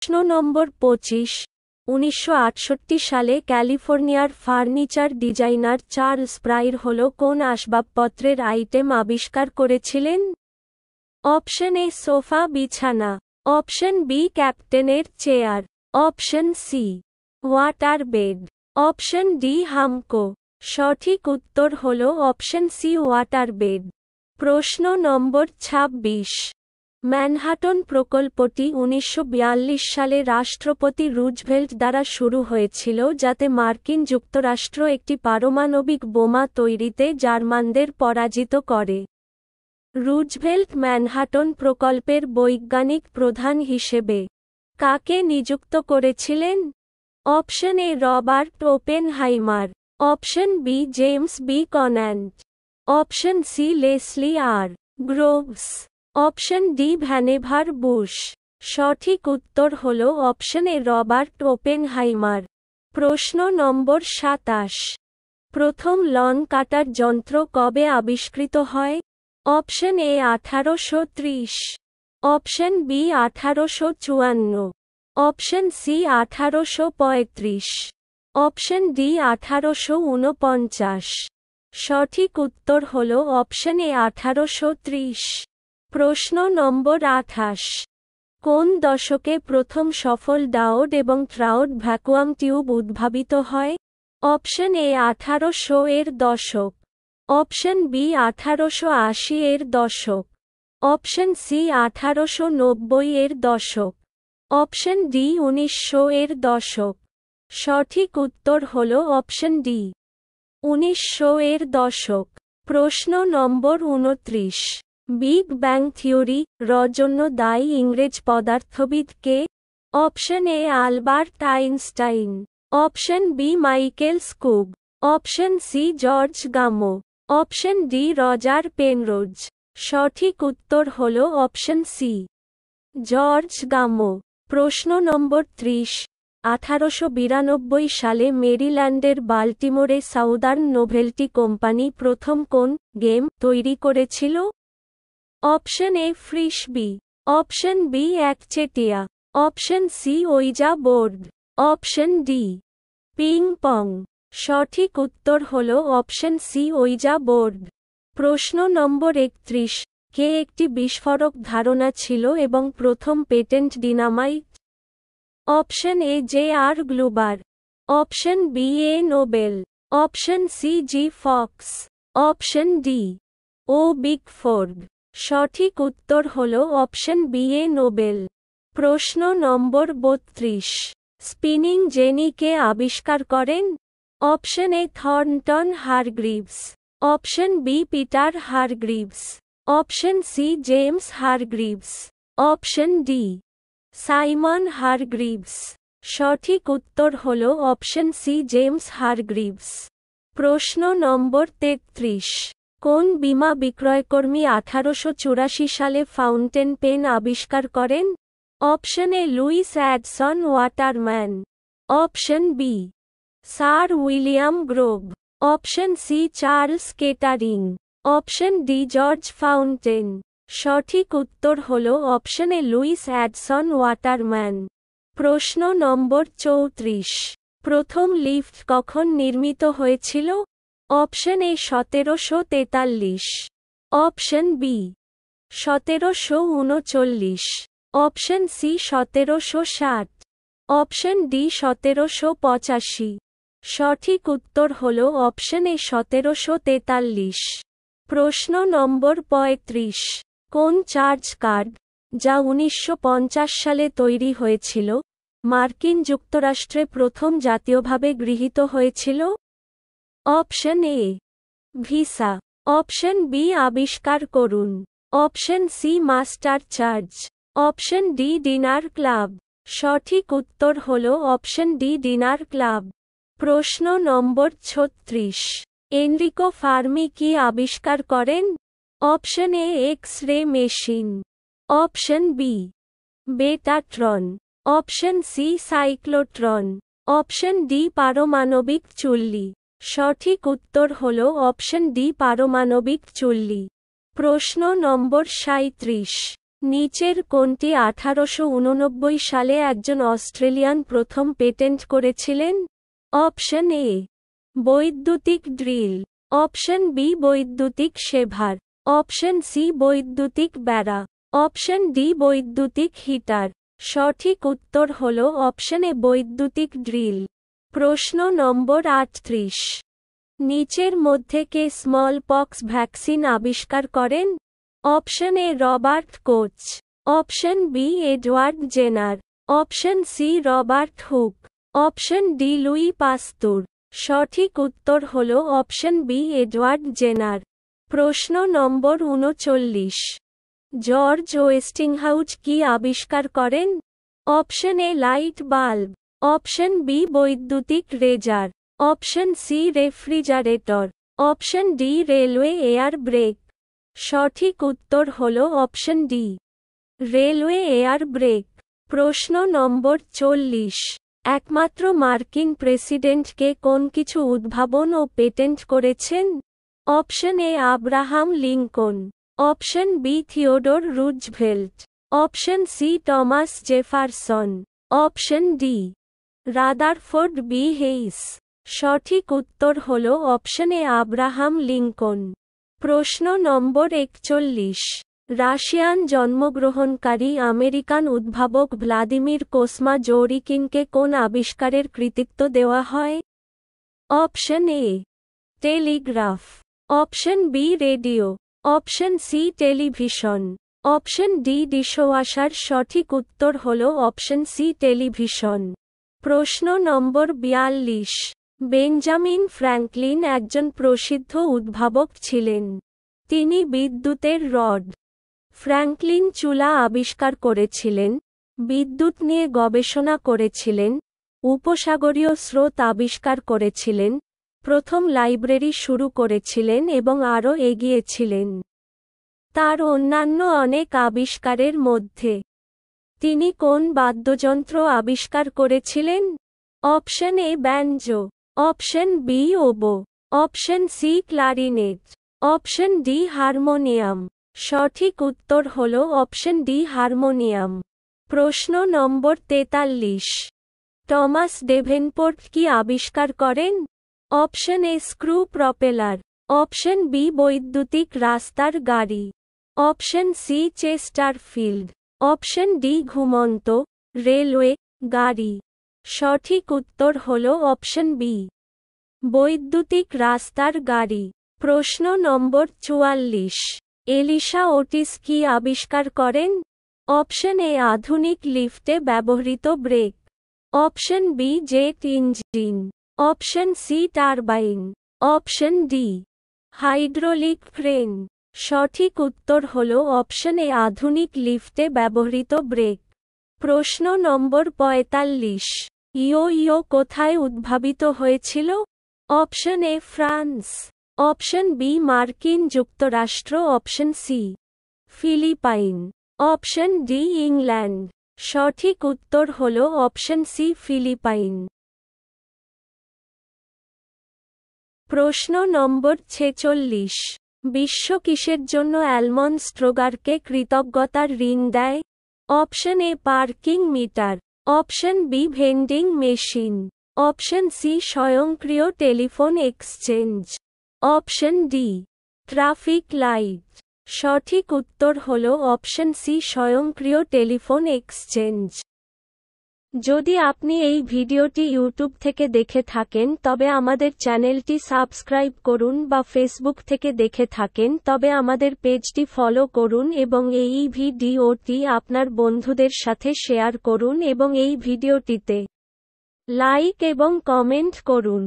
প্রশ্ন নম্বর 25। 1968 সালে ক্যালিফোর্নিয়ার ফার্নিচার ডিজাইনার চার্লস প্রাইর হল কোন আসবাবপত্রের আইটেম আবিষ্কার করেছিলেন? অপশন এ সোফা বিছানা, অপশন বি ক্যাপ্টেনের চেয়ার, option C water bed, option D hammock. সঠিক উত্তর হল অপশন সি ওয়াটার বেড। প্রশ্ন নম্বর 26। ম্যানহাটন প্রকল্পটি 1942 সালে রাষ্ট্রপতি রুজভেল্ট দ্বারা শুরু হয়েছিল যাতে মার্কিন যুক্তরাষ্ট্র একটি পারমাণবিক বোমা তৈরিতে জার্মানদের পরাজিত করে। রুজভেল্ট ম্যানহাটন প্রকল্পের বৈজ্ঞানিক প্রধান হিসেবে কাকে নিযুক্ত করেছিলেন? Option A Robert Oppenheimer, option B James B Conant, option C Leslie R Groves, option D Vannevar Bush. সঠিক উত্তর হল অপশন এ রবার্ট ওপেনহাইমার। প্রশ্ন নম্বর 27। প্রথম লন কাটার যন্ত্র কবে আবিষ্কৃত হয়? Option A 1830, option B 1854, option C 1835, option D 1849। সঠিক উত্তর হল অপশন এ 1830। প্রশ্ন নম্বর 28। কোন দশকে প্রথম সফল ডায়োড এবং ট্রাউড ভ্যাকুয়াম টিউব উদ্ভাবিত হয়? অপশন এ 1800 এর দশক, অপশন বি 1880 এর দশক, অপশন সি 1890 এর দশক, অপশন ডি 1900 এর দশক। সঠিক উত্তর হল অপশন ডি 1900 এর দশক। প্রশ্ন নম্বর 29। বিগ ব্যাং থিওরি জন্য দায়ী ইংরেজ পদার্থবিদ কে? Option A Albert Einstein, option B Michael স্কুব, option C George Gamow, option D Roger Penrose. সঠিক উত্তর হল অপশন সি জর্জ গামো। প্রশ্ন নম্বর 30। 1892 সালে মেরিল্যান্ডের বাল্টিমোরে সাউদার্ন নোভেলটি কোম্পানি প্রথম কোন গেম তৈরি করেছিল? Option A Frisbee, option B একচেটিয়া, option C Ouija board, option D ping pong. সঠিক উত্তর হল অপশন সি ওইজা বোর্ড। প্রশ্ন নম্বর 31। কে একটি বিস্ফোরক ধারণা ছিল এবং প্রথম patent dynamite? Option A J R Glauber, option B A Nobel, option C G Fox, option D O Bigford. সঠিক উত্তর হল অপশন বি এ নোবেল। প্রশ্ন নম্বর 32। স্পিনিং জেনি কে আবিষ্কার করেন? Option A Thornton Hargreaves, option B Peter Hargreaves, option C James Hargreaves, option D Simon Hargreaves. সঠিক উত্তর হল অপশন সি জেমস হারগ্রিভস। প্রশ্ন নম্বর 33। কোন বীমা বিক্রয়কর্মী 1884 সালে ফাউন্টেন পেন আবিষ্কার করেন? Option A Lewis Edson Waterman, option B sir William Grove, option C Charles Kettering, option D George Fountain. সঠিক উত্তর হল option A Lewis Edson Waterman. প্রশ্ন নম্বর 34। প্রথম লিফট কখন নির্মিত হয়েছিল? Option A 1743, option B 1739, option C 1760, option D 1785। সঠিক উত্তর হল অপশন এ 1743। প্রশ্ন নম্বর 35। কোন চার্জ কার্ড, যা 1950 সালে তৈরি হয়েছিল, মার্কিন যুক্তরাষ্ট্রে প্রথম জাতীয়ভাবে গৃহীত হয়েছিল? Option A Visa, option B আবিষ্কার করুন, option C Master Charge, option D Diner Club. সঠিক উত্তর হল অপশন ডি ডিনার ক্লাব। প্রশ্ন নম্বর 36। এনরিকো ফার্মি কি আবিষ্কার করেন? Option A X ray machine, option B betatron, option C cyclotron, option D পারমাণবিক চুল্লি। সঠিক উত্তর হল অপশন ডি পারমাণবিক চুল্লি। প্রশ্ন নম্বর 37। নিচের কোনটি 1889 সালে একজন অস্ট্রেলিয়ান প্রথম পেটেন্ট করেছিলেন? অপশন এ বৈদ্যুতিক ড্রিল, অপশন বি বৈদ্যুতিক শেভার, অপশন সি বৈদ্যুতিক বেড়া, অপশন ডি বৈদ্যুতিক হিটার। সঠিক উত্তর হল অপশন এ বৈদ্যুতিক ড্রিল। প্রশ্ন নম্বর 38, নিচের মধ্যে কে স্মল পক্স ভ্যাকসিন আবিষ্কার করেন? Option A Robert Koch, option B Edward Jenner, option C Robert Hooke, option D Louis Pasteur. সঠিক উত্তর হল অপশন বি এডওয়ার্ড জেনার। প্রশ্ন নম্বর 39, জর্জ ওয়েস্টিংহাউজ কি আবিষ্কার করেন? Option A light bulb, option B বৈদ্যুতিক razor, option C refrigerator, option D railway air brake. সঠিক উত্তর হল option D railway air brake. প্রশ্ন নম্বর 40, একমাত্র মার্কিন প্রেসিডেন্ট কে কোন কিছু উদ্ভাবন ও পেটেন্ট করেছেন? Option A Abraham Lincoln, option B Theodore Roosevelt, option C Thomas Jefferson, option D Rutherford B Hayes. সঠিক উত্তর হল অপশন এ আব্রাহাম লিঙ্কন। প্রশ্ন নম্বর 41, রাশিয়ান জন্মগ্রহণকারী আমেরিকান উদ্ভাবক ভ্লাদিমির কোসমা জোরিকিনকে কোন আবিষ্কারের কৃতিত্ব দেওয়া হয়? Option A telegraph, option B radio, option C television, option D dishwasher. সঠিক উত্তর হল অপশন সি টেলিভিশন। প্রশ্ন নম্বর 42, বেঞ্জামিন ফ্র্যাঙ্কলিন একজন প্রসিদ্ধ উদ্ভাবক ছিলেন। তিনি বিদ্যুতের রড, ফ্র্যাঙ্কলিন চুলা আবিষ্কার করেছিলেন, বিদ্যুৎ নিয়ে গবেষণা করেছিলেন, উপসাগরীয় স্রোত আবিষ্কার করেছিলেন, প্রথম লাইব্রেরি শুরু করেছিলেন এবং আরও এগিয়েছিলেন। তার অন্যান্য অনেক আবিষ্কারের মধ্যে তিনি কোন বাদ্যযন্ত্র আবিষ্কার করেছিলেন? Option A banjo, option B oboe, option C clarinet, option D harmonium. সঠিক উত্তর হল অপশন ডি হারমোনিয়াম। প্রশ্ন নম্বর 43, টমাস ডেভেনপোর্ট কি আবিষ্কার করেন? Option A screw propeller, option B বৈদ্যুতিক রাস্তার গাড়ি, option C chesterfield, option D ঘুমন্ত রেলওয়ে গাড়ি। সঠিক উত্তর হল অপশন বি বৈদ্যুতিক রাস্তার গাড়ি। প্রশ্ন নম্বর 44, এলিশা ওটিস কি আবিষ্কার করেন? অপশন এ আধুনিক লিফটে ব্যবহৃত brake, option B jet engine, option C turbine, option D hydraulic crane. সঠিক উত্তর হল অপশন এ আধুনিক লিফটে ব্যবহৃত ব্রেক। প্রশ্ন নম্বর 45, ইয়ো ইয়ো কোথায় উদ্ভাবিত হয়েছিল? Option A France, option B মার্কিন যুক্তরাষ্ট্র, option C Philippines, option D England. সঠিক উত্তর হল অপশন সি ফিলিপাইন। প্রশ্ন নম্বর 46, বিশ্ব কিসের জন্য অ্যালমন স্ট্রোগারকে কৃতজ্ঞতার ঋণ দেয়? Option A parking meter, option B vending machine, option C স্বয়ংক্রিয় telephone exchange, option D traffic light. সঠিক উত্তর হল অপশন সি স্বয়ংক্রিয় টেলিফোন এক্সচেঞ্জ। যদি আপনি এই ভিডিওটি ইউটিউব থেকে দেখে থাকেন তবে আমাদের চ্যানেলটি সাবস্ক্রাইব করুন, বা ফেসবুক থেকে দেখে থাকেন তবে আমাদের পেজটি ফলো করুন এবং এই ভিডিওটি আপনার বন্ধুদের সাথে শেয়ার করুন এবং এই ভিডিওটিতে লাইক এবং কমেন্ট করুন।